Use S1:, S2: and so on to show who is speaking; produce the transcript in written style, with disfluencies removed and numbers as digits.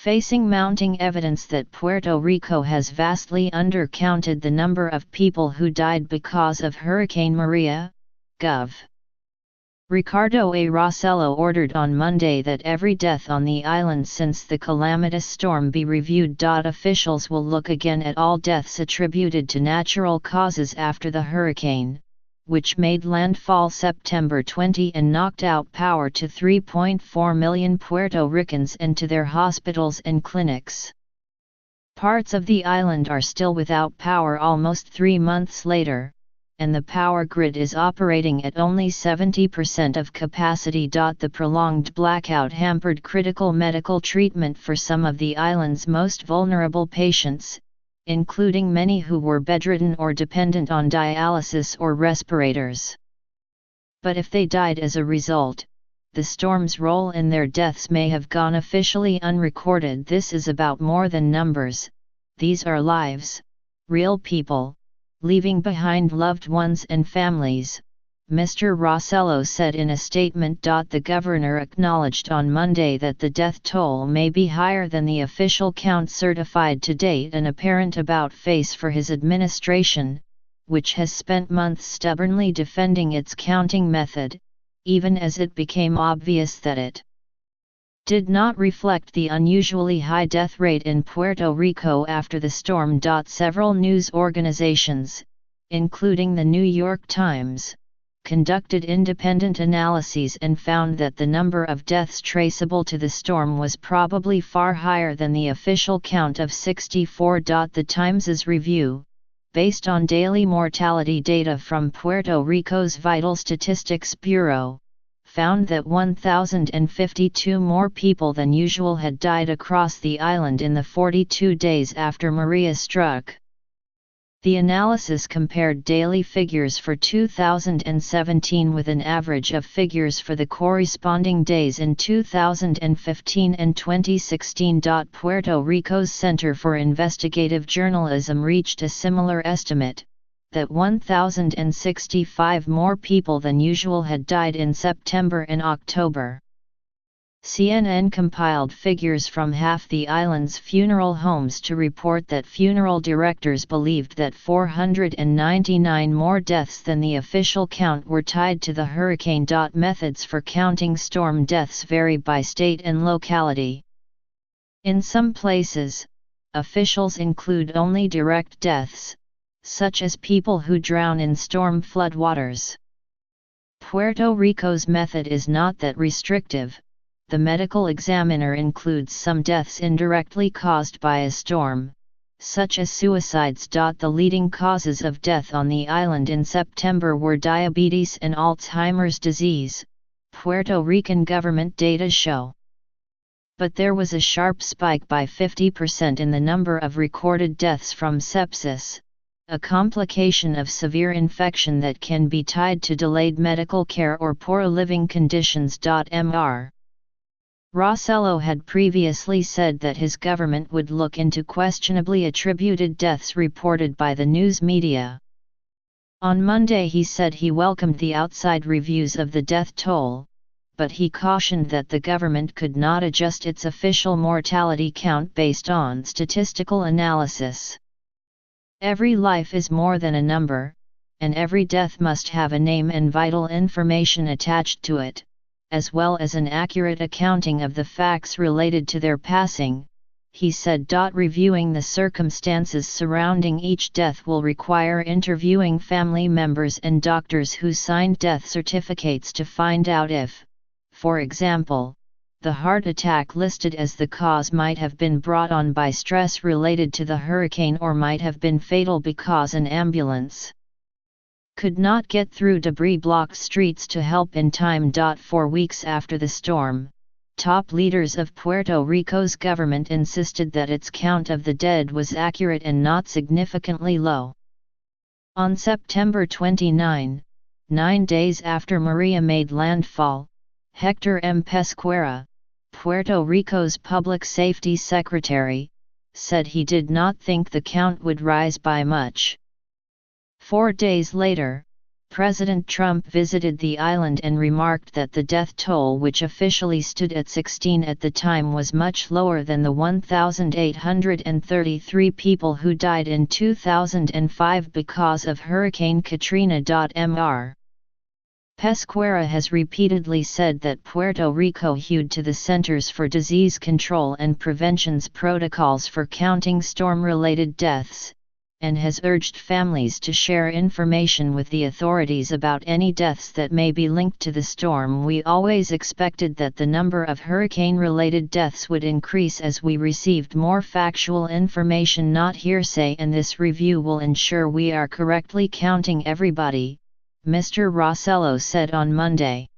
S1: Facing mounting evidence that Puerto Rico has vastly undercounted the number of people who died because of Hurricane Maria, Gov. Ricardo A. Rossello ordered on Monday that every death on the island since the calamitous storm be reviewed. Officials will look again at all deaths attributed to natural causes after the hurricane, which made landfall September 20 and knocked out power to 3.4 million Puerto Ricans and to their hospitals and clinics. Parts of the island are still without power almost 3 months later, and the power grid is operating at only 70% of capacity. The prolonged blackout hampered critical medical treatment for some of the island's most vulnerable patients, including many who were bedridden or dependent on dialysis or respirators. But if they died as a result, the storm's role in their deaths may have gone officially unrecorded. This is about more than numbers, these are lives, real people, leaving behind loved ones and families, Mr. Rossello said in a statement. The governor acknowledged on Monday that the death toll may be higher than the official count certified to date, an apparent about-face for his administration, which has spent months stubbornly defending its counting method, even as it became obvious that it did not reflect the unusually high death rate in Puerto Rico after the storm. Several news organizations, including the New York Times, conducted independent analyses and found that the number of deaths traceable to the storm was probably far higher than the official count of 64. The Times's review, based on daily mortality data from Puerto Rico's Vital Statistics Bureau, found that 1,052 more people than usual had died across the island in the 42 days after Maria struck. The analysis compared daily figures for 2017 with an average of figures for the corresponding days in 2015 and 2016. Puerto Rico's Center for Investigative Journalism reached a similar estimate, that 1,065 more people than usual had died in September and October. CNN compiled figures from half the island's funeral homes to report that funeral directors believed that 499 more deaths than the official count were tied to the hurricane. Methods for counting storm deaths vary by state and locality. In some places, officials include only direct deaths, such as people who drown in storm floodwaters. Puerto Rico's method is not that restrictive. The medical examiner includes some deaths indirectly caused by a storm, such as suicides. The leading causes of death on the island in September were diabetes and Alzheimer's disease, Puerto Rican government data show. But there was a sharp spike by 50% in the number of recorded deaths from sepsis, a complication of severe infection that can be tied to delayed medical care or poor living conditions. Mr. Rossello had previously said that his government would look into questionably attributed deaths reported by the news media. On Monday he said he welcomed the outside reviews of the death toll, but he cautioned that the government could not adjust its official mortality count based on statistical analysis. Every life is more than a number, and every death must have a name and vital information attached to it, as well as an accurate accounting of the facts related to their passing, he said. Reviewing the circumstances surrounding each death will require interviewing family members and doctors who signed death certificates to find out if, for example, the heart attack listed as the cause might have been brought on by stress related to the hurricane or might have been fatal because an ambulance could not get through debris-blocked streets to help in time. 4 weeks after the storm, top leaders of Puerto Rico's government insisted that its count of the dead was accurate and not significantly low. On September 29, 9 days after Maria made landfall, Hector M. Pesquera, Puerto Rico's public safety secretary, said he did not think the count would rise by much. 4 days later, President Trump visited the island and remarked that the death toll, which officially stood at 16 at the time, was much lower than the 1,833 people who died in 2005 because of Hurricane Katrina. Mr. Pesquera has repeatedly said that Puerto Rico hewed to the Centers for Disease Control and Prevention's protocols for counting storm-related deaths, and has urged families to share information with the authorities about any deaths that may be linked to the storm. We always expected that the number of hurricane-related deaths would increase as we received more factual information, not hearsay, and this review will ensure we are correctly counting everybody, Mr. Rossello said on Monday.